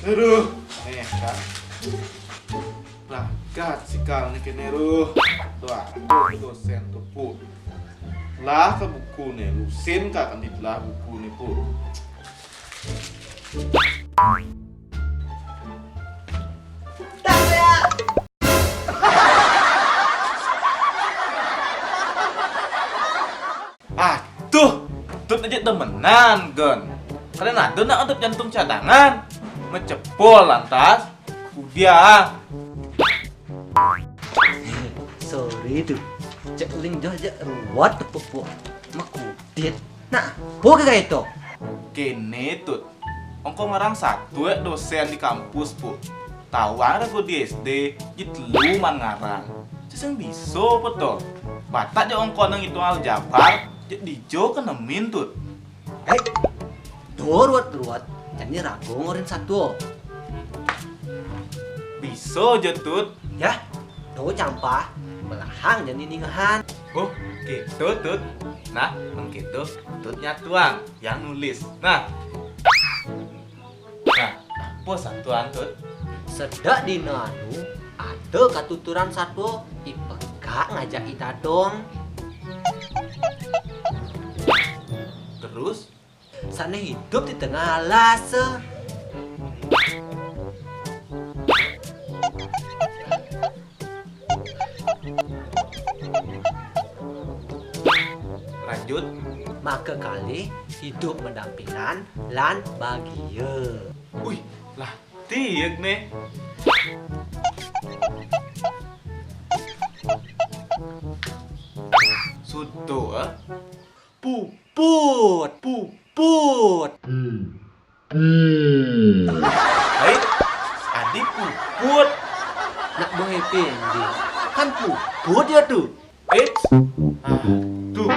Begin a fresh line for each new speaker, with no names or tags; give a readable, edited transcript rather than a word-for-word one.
Aduh, nih kan. Lagat sikal nih kene ruh. Tuh, dosen tuh pu. Lah ke buku nih, lusin kak kan dibelah buku nih pu. Ah, tuh aja temenan, Gon. Kalian ada nak untuk jantung cadangan? Mecepol lantas, udah.
Sorry tuh, cek uling aja ruwet tepuk makudit. Nah, buka kayak itu.
Kene tuh, ongko ngarang satu dosen di kampus pu. Tawar aku di SD, gitu man ngarang. Seseng bisa betul. Batak aja ongko nang itu aljabar, jadi jo kenemin tuh.
Tuh ruwet. Jadi ragu ngorin satu.
Bisa aja tuh.
Ya, tuh campah belahang jadi ningahan.
Oh, gitu tuh. Nah, begitu tutnya tuang yang nulis. Nah, apa satuan tuh?
Sedak di nanu ada katuturan satu ipeka ngajak kita dong.
Terus
Sana hidup di tengah alas.
lanjut.
Maka kali hidup mendampingan lan bahagia.
Wih, lah tieg nih. Sudo
Puput.
Hai, adik puput.
Nak bohe pendi. Kan puput ya tuh.
Tuh,